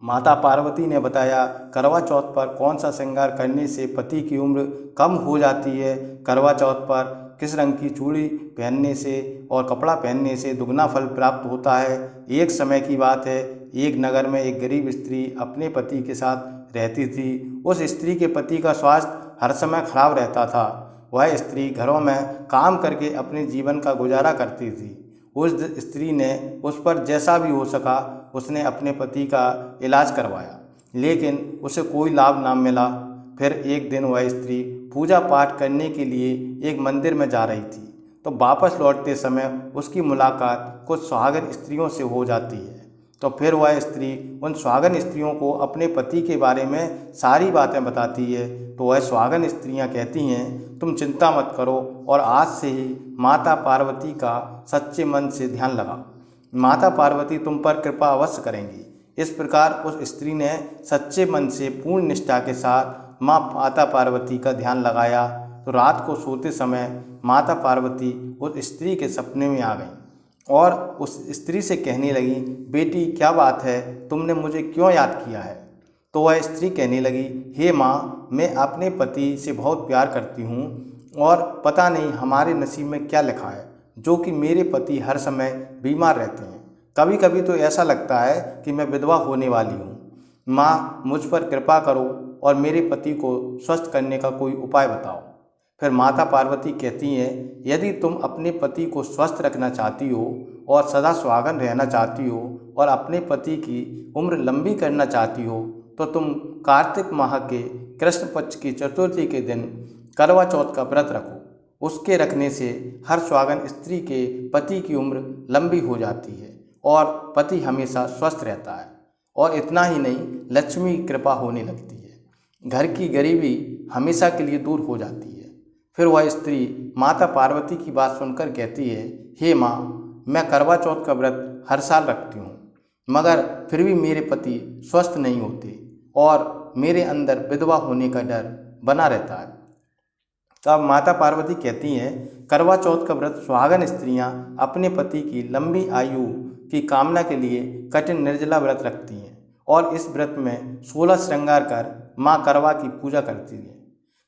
माता पार्वती ने बताया, करवा चौथ पर कौन सा श्रृंगार करने से पति की उम्र कम हो जाती है। करवा चौथ पर किस रंग की चूड़ी पहनने से और कपड़ा पहनने से दुगना फल प्राप्त होता है। एक समय की बात है, एक नगर में एक गरीब स्त्री अपने पति के साथ रहती थी। उस स्त्री के पति का स्वास्थ्य हर समय खराब रहता था। वह स्त्री घरों में काम करके अपने जीवन का गुजारा करती थी। उस स्त्री ने उस पर जैसा भी हो सका उसने अपने पति का इलाज करवाया, लेकिन उसे कोई लाभ ना मिला। फिर एक दिन वह स्त्री पूजा पाठ करने के लिए एक मंदिर में जा रही थी, तो वापस लौटते समय उसकी मुलाकात कुछ सुहागन स्त्रियों से हो जाती है। तो फिर वह स्त्री उन सुहागन स्त्रियों को अपने पति के बारे में सारी बातें बताती है। तो वह सुहागन स्त्रियां कहती हैं, तुम चिंता मत करो और आज से ही माता पार्वती का सच्चे मन से ध्यान लगाओ, माता पार्वती तुम पर कृपा अवश्य करेंगी। इस प्रकार उस स्त्री ने सच्चे मन से पूर्ण निष्ठा के साथ माता पार्वती का ध्यान लगाया। तो रात को सोते समय माता पार्वती उस स्त्री के सपने में आ गई और उस स्त्री से कहने लगी, बेटी क्या बात है, तुमने मुझे क्यों याद किया है। तो वह स्त्री कहने लगी, हे माँ, मैं अपने पति से बहुत प्यार करती हूँ और पता नहीं हमारे नसीब में क्या लिखा है, जो कि मेरे पति हर समय बीमार रहते हैं। कभी कभी तो ऐसा लगता है कि मैं विधवा होने वाली हूँ। माँ, मुझ पर कृपा करो और मेरे पति को स्वस्थ करने का कोई उपाय बताओ। फिर माता पार्वती कहती हैं, यदि तुम अपने पति को स्वस्थ रखना चाहती हो और सदा सुहागन रहना चाहती हो और अपने पति की उम्र लंबी करना चाहती हो, तो तुम कार्तिक माह के कृष्ण पक्ष की चतुर्थी के दिन करवा चौथ का व्रत रखो। उसके रखने से हर सुहागन स्त्री के पति की उम्र लंबी हो जाती है और पति हमेशा स्वस्थ रहता है। और इतना ही नहीं, लक्ष्मी की कृपा होने लगती है, घर की गरीबी हमेशा के लिए दूर हो जाती है। फिर वह स्त्री माता पार्वती की बात सुनकर कहती है, हे माँ, मैं करवा चौथ का व्रत हर साल रखती हूँ, मगर फिर भी मेरे पति स्वस्थ नहीं होते और मेरे अंदर विधवा होने का डर बना रहता है। तब माता पार्वती कहती हैं, करवा चौथ का व्रत सुहागन स्त्रियां अपने पति की लंबी आयु की कामना के लिए कठिन निर्जला व्रत रखती हैं और इस व्रत में 16 श्रृंगार कर माँ करवा की पूजा करती हैं।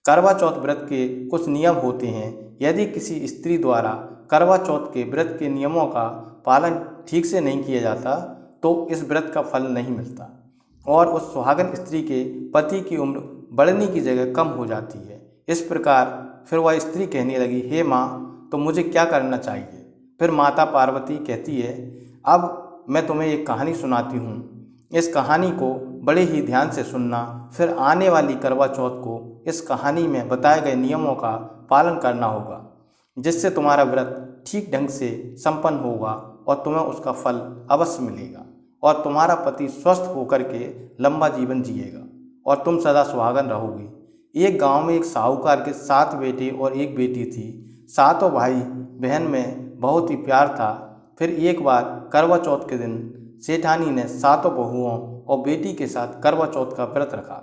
करवा चौथ व्रत के कुछ नियम होते हैं। यदि किसी स्त्री द्वारा करवा चौथ के व्रत के नियमों का पालन ठीक से नहीं किया जाता तो इस व्रत का फल नहीं मिलता और उस सुहागन स्त्री के पति की उम्र बढ़ने की जगह कम हो जाती है। इस प्रकार फिर वह स्त्री कहने लगी, हे माँ, तो मुझे क्या करना चाहिए। फिर माता पार्वती कहती है, अब मैं तुम्हें एक कहानी सुनाती हूँ। इस कहानी को बड़े ही ध्यान से सुनना। फिर आने वाली करवा चौथ को इस कहानी में बताए गए नियमों का पालन करना होगा, जिससे तुम्हारा व्रत ठीक ढंग से संपन्न होगा और तुम्हें उसका फल अवश्य मिलेगा और तुम्हारा पति स्वस्थ होकर के लंबा जीवन जिएगा और तुम सदा सुहागन रहोगी। एक गांव में एक साहूकार के 7 बेटे और एक बेटी थी। सातों भाई बहन में बहुत ही प्यार था। फिर एक बार करवा चौथ के दिन सेठानी ने सातों बहुओं और बेटी के साथ करवा चौथ का व्रत रखा।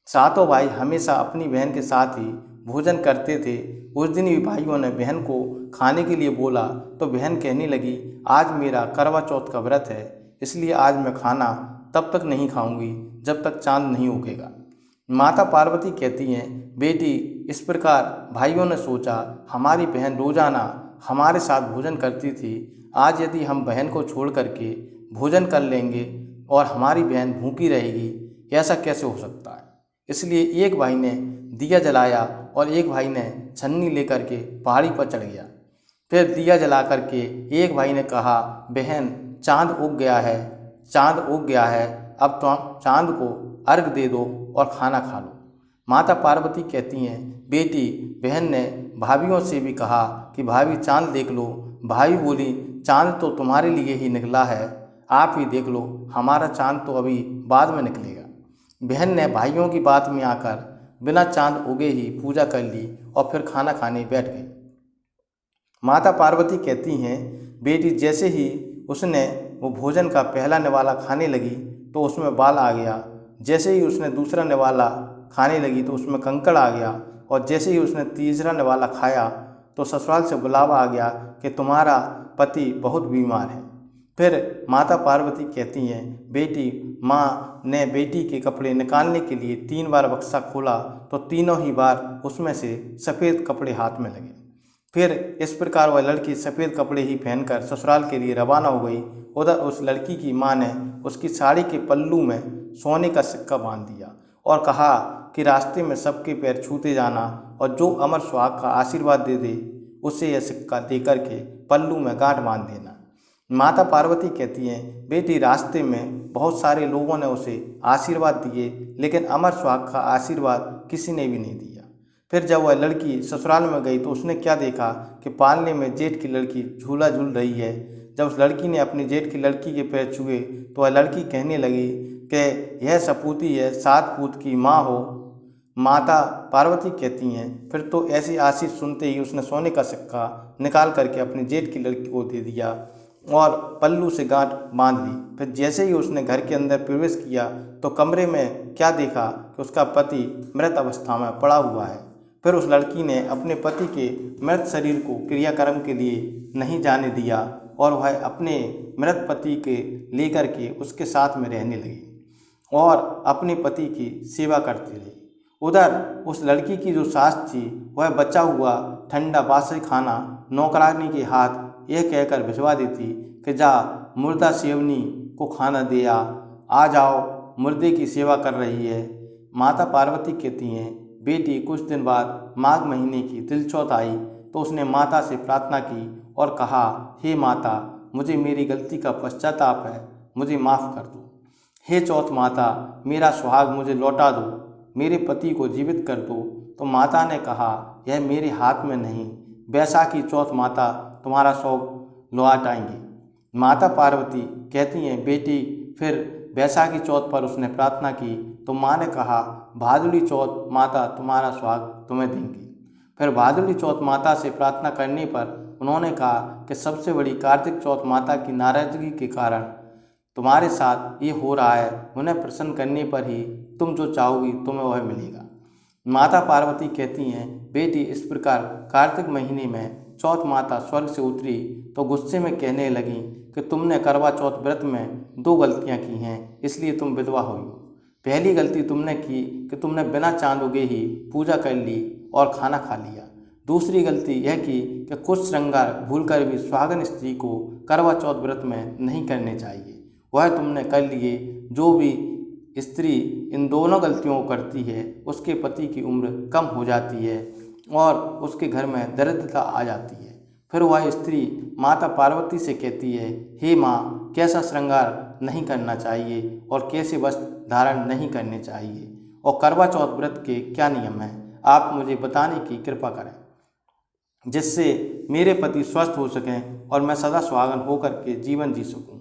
सातों भाई हमेशा अपनी बहन के साथ ही भोजन करते थे। उस दिन भी भाइयों ने बहन को खाने के लिए बोला तो बहन कहने लगी, आज मेरा करवा चौथ का व्रत है, इसलिए आज मैं खाना तब तक नहीं खाऊंगी जब तक चांद नहीं उगेगा। माता पार्वती कहती हैं, बेटी, इस प्रकार भाइयों ने सोचा, हमारी बहन रोजाना हमारे साथ भोजन करती थी, आज यदि हम बहन को छोड़ करके भोजन कर लेंगे और हमारी बहन भूखी रहेगी, ऐसा कैसे हो सकता है। इसलिए एक भाई ने दिया जलाया और एक भाई ने छन्नी लेकर के पहाड़ी पर चढ़ गया। फिर दिया जला करके एक भाई ने कहा, बहन, चांद उग गया है, चांद उग गया है, अब तो चांद को अर्घ दे दो और खाना खा लो। माता पार्वती कहती हैं, बेटी, बहन ने भाभीयों से भी कहा कि भाभी चांद देख लो। भाभी बोली, चांद तो तुम्हारे लिए ही निकला है, आप ही देख लो, हमारा चांद तो अभी बाद में निकलेगा। बहन ने भाइयों की बात में आकर बिना चांद उगे ही पूजा कर ली और फिर खाना खाने बैठ गई। माता पार्वती कहती हैं, बेटी, जैसे ही उसने वो भोजन का पहला निवाला खाने लगी तो उसमें बाल आ गया। जैसे ही उसने दूसरा निवाला खाने लगी तो उसमें कंकड़ आ गया और जैसे ही उसने तीसरा निवाला खाया तो ससुराल से बुलावा आ गया कि तुम्हारा पति बहुत बीमार है। फिर माता पार्वती कहती हैं, बेटी माँ ने बेटी के कपड़े निकालने के लिए 3 बार बक्सा खोला तो तीनों ही बार उसमें से सफ़ेद कपड़े हाथ में लगे। फिर इस प्रकार वह लड़की सफ़ेद कपड़े ही पहनकर ससुराल के लिए रवाना हो गई। उधर उस लड़की की माँ ने उसकी साड़ी के पल्लू में सोने का सिक्का बांध दिया और कहा कि रास्ते में सबके पैर छूते जाना और जो अमर सुहाग का आशीर्वाद दे दे उसे यह सिक्का दे करके पल्लू में गांठ बांध देना। माता पार्वती कहती हैं, बेटी रास्ते में बहुत सारे लोगों ने उसे आशीर्वाद दिए, लेकिन अमर सुहाग का आशीर्वाद किसी ने भी नहीं दिया। फिर जब वह लड़की ससुराल में गई तो उसने क्या देखा कि पालने में जेठ की लड़की झूला झूल रही है। जब उस लड़की ने अपनी जेठ की लड़की के पैर छुए तो वह लड़की कहने लगी कि यह सपूती है, 7 पूत की माँ हो। माता पार्वती कहती हैं, फिर तो ऐसी आशीष सुनते ही उसने सोने का सिक्का निकाल करके अपनी जेठ की लड़की को दे दिया और पल्लू से गांठ बांध ली। फिर जैसे ही उसने घर के अंदर प्रवेश किया तो कमरे में क्या देखा कि उसका पति मृत अवस्था में पड़ा हुआ है। फिर उस लड़की ने अपने पति के मृत शरीर को क्रियाक्रम के लिए नहीं जाने दिया और वह अपने मृत पति के लेकर के उसके साथ में रहने लगी और अपने पति की सेवा करती रही। उधर उस लड़की की जो सास थी वह बचा हुआ ठंडा बासी खाना नौकरानी के हाथ यह कहकर भिजवा देती कि जा मुर्दा सेवनी को खाना दे आ जाओ, मुर्दे की सेवा कर रही है। माता पार्वती कहती हैं, बेटी कुछ दिन बाद माघ महीने की तिलचौथ आई तो उसने माता से प्रार्थना की और कहा, हे माता, मुझे मेरी गलती का पश्चाताप है, मुझे माफ़ कर दो। हे चौथ माता, मेरा सुहाग मुझे लौटा दो, मेरे पति को जीवित कर दो। तो माता ने कहा, यह मेरे हाथ में नहीं, बैसाखी चौथ माता तुम्हारा शौक लौट आएंगे। माता पार्वती कहती हैं, बेटी फिर बैसाखी चौथ पर उसने प्रार्थना की तो माँ ने कहा, भादुड़ी चौथ माता तुम्हारा सुहाग तुम्हें देंगी। फिर भादुड़ी चौथ माता से प्रार्थना करने पर उन्होंने कहा कि सबसे बड़ी कार्तिक चौथ माता की नाराज़गी के कारण तुम्हारे साथ ये हो रहा है, उन्हें प्रसन्न करने पर ही तुम जो चाहोगी तुम्हें वह मिलेगा। माता पार्वती कहती हैं, बेटी इस प्रकार कार्तिक महीने में चौथ माता स्वर्ग से उतरी तो गुस्से में कहने लगी कि तुमने करवा चौथ व्रत में 2 गलतियां की हैं, इसलिए तुम विधवा हुई हो। पहली गलती तुमने की कि तुमने बिना चांद उगे ही पूजा कर ली और खाना खा लिया। दूसरी गलती यह की कि कुछ श्रृंगार भूलकर भी सुहागन स्त्री को करवा चौथ व्रत में नहीं करने चाहिए, वह तुमने कर लिए। जो भी स्त्री इन दोनों गलतियों को करती है उसके पति की उम्र कम हो जाती है और उसके घर में दरिद्रता आ जाती है। फिर वह स्त्री माता पार्वती से कहती है, हे माँ, कैसा श्रृंगार नहीं करना चाहिए और कैसे वस्त्र धारण नहीं करने चाहिए और करवा चौथ व्रत के क्या नियम हैं, आप मुझे बताने की कृपा करें, जिससे मेरे पति स्वस्थ हो सकें और मैं सदा सुहागन होकर के जीवन जी सकूं।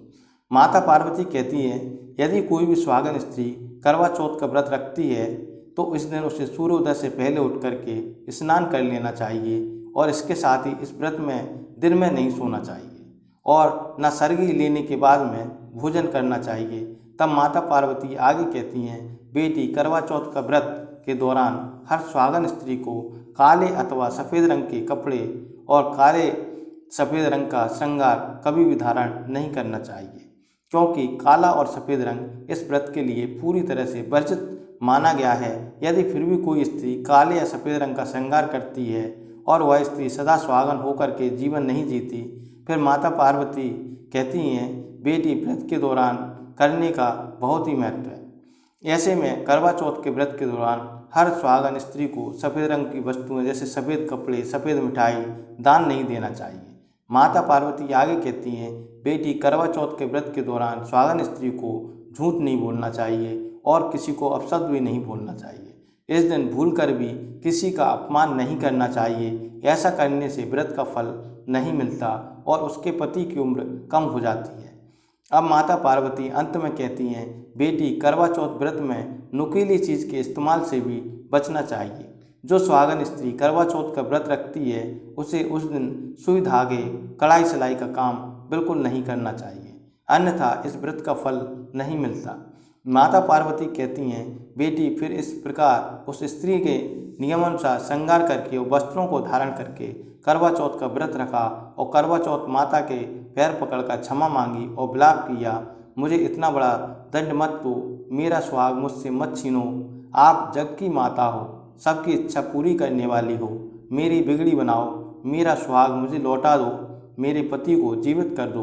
माता पार्वती कहती हैं, यदि कोई भी सुहागन स्त्री करवा चौथ का व्रत रखती है तो इस दिन उसे सूर्योदय से पहले उठ करके स्नान कर लेना चाहिए और इसके साथ ही इस व्रत में दिन में नहीं सोना चाहिए और न सरगी लेने के बाद में भोजन करना चाहिए। तब माता पार्वती आगे कहती हैं, बेटी करवा चौथ का व्रत के दौरान हर सुहागन स्त्री को काले अथवा सफ़ेद रंग के कपड़े और काले सफ़ेद रंग का श्रृंगार कभी भी धारण नहीं करना चाहिए, क्योंकि काला और सफ़ेद रंग इस व्रत के लिए पूरी तरह से वर्जित माना गया है। यदि फिर भी कोई स्त्री काले या सफ़ेद रंग का श्रृंगार करती है और वह स्त्री सदा सुहागन होकर के जीवन नहीं जीती। फिर माता पार्वती कहती हैं, बेटी व्रत के दौरान करने का बहुत ही महत्व है। ऐसे में करवा चौथ के व्रत के दौरान हर सुहागन स्त्री को सफ़ेद रंग की वस्तुएं जैसे सफ़ेद कपड़े, सफ़ेद मिठाई दान नहीं देना चाहिए। माता पार्वती आगे कहती हैं, बेटी करवा चौथ के व्रत के दौरान सुहागन स्त्री को झूठ नहीं बोलना चाहिए और किसी को अपशब्द भी नहीं बोलना चाहिए। इस दिन भूलकर भी किसी का अपमान नहीं करना चाहिए, ऐसा करने से व्रत का फल नहीं मिलता और उसके पति की उम्र कम हो जाती है। अब माता पार्वती अंत में कहती हैं, बेटी करवा चौथ व्रत में नुकीली चीज़ के इस्तेमाल से भी बचना चाहिए। जो सुहागन स्त्री करवा चौथ का व्रत रखती है उसे उस दिन सुई धागे कढ़ाई सिलाई का काम बिल्कुल नहीं करना चाहिए, अन्यथा इस व्रत का फल नहीं मिलता। माता पार्वती कहती हैं, बेटी फिर इस प्रकार उस स्त्री के नियमानुसार श्रृंगार करके और वस्त्रों को धारण करके करवा चौथ का व्रत रखा और करवा चौथ माता के पैर पकड़कर क्षमा मांगी और विलाप किया, मुझे इतना बड़ा दंड मत दो, मेरा सुहाग मुझसे मत छीनो, आप जग की माता हो, सबकी इच्छा पूरी करने वाली हो, मेरी बिगड़ी बनाओ, मेरा सुहाग मुझे लौटा दो, मेरे पति को जीवित कर दो।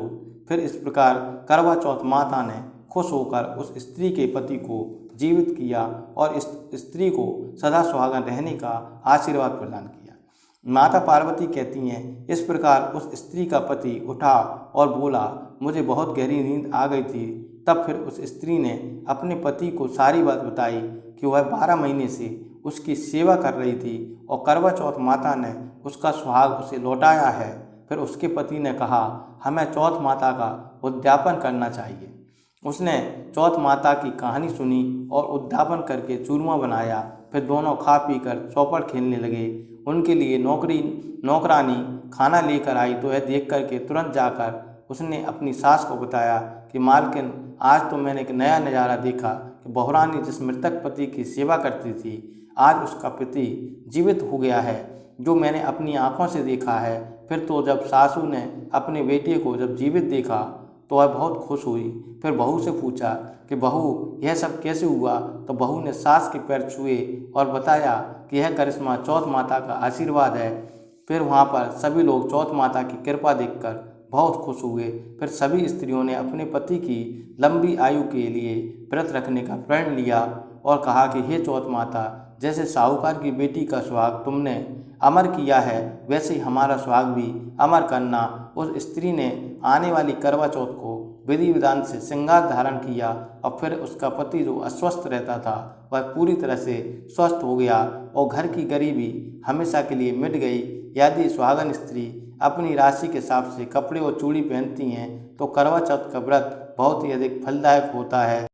फिर इस प्रकार करवा चौथ माता ने खुश होकर उस स्त्री के पति को जीवित किया और इस स्त्री को सदा सुहागन रहने का आशीर्वाद प्रदान किया। माता पार्वती कहती हैं, इस प्रकार उस स्त्री का पति उठा और बोला, मुझे बहुत गहरी नींद आ गई थी। तब फिर उस स्त्री ने अपने पति को सारी बात बताई कि वह 12 महीने से उसकी सेवा कर रही थी और करवा चौथ माता ने उसका सुहाग उसे लौटाया है। फिर उसके पति ने कहा, हमें चौथ माता का उद्यापन करना चाहिए। उसने चौथ माता की कहानी सुनी और उद्यापन करके चूरमा बनाया। फिर दोनों खा पी कर चौपड़ खेलने लगे। उनके लिए नौकरानी खाना लेकर आई तो यह देख कर के तुरंत जाकर उसने अपनी सास को बताया कि मालकिन, आज तो मैंने एक नया नज़ारा देखा कि बहुरानी जिस मृतक पति की सेवा करती थी, आज उसका पति जीवित हो गया है, जो मैंने अपनी आंखों से देखा है। फिर तो जब सासू ने अपने बेटे को जब जीवित देखा तो वह बहुत खुश हुई। फिर बहू से पूछा कि बहू, यह सब कैसे हुआ? तो बहू ने सास के पैर छुए और बताया कि यह करिश्मा चौथ माता का आशीर्वाद है। फिर वहाँ पर सभी लोग चौथ माता की कृपा देखकर बहुत खुश हुए। फिर सभी स्त्रियों ने अपने पति की लंबी आयु के लिए व्रत रखने का प्रण लिया और कहा कि हे चौथ माता, जैसे साहूकार की बेटी का सुहाग तुमने अमर किया है, वैसे ही हमारा सुहाग भी अमर करना। उस स्त्री ने आने वाली करवा चौथ को विधि विधान से श्रृंगार धारण किया और फिर उसका पति जो अस्वस्थ रहता था वह पूरी तरह से स्वस्थ हो गया और घर की गरीबी हमेशा के लिए मिट गई। यदि सुहागन स्त्री अपनी राशि के हिसाब से कपड़े और चूड़ी पहनती हैं तो करवा चौथ का व्रत बहुत ही अधिक फलदायक होता है।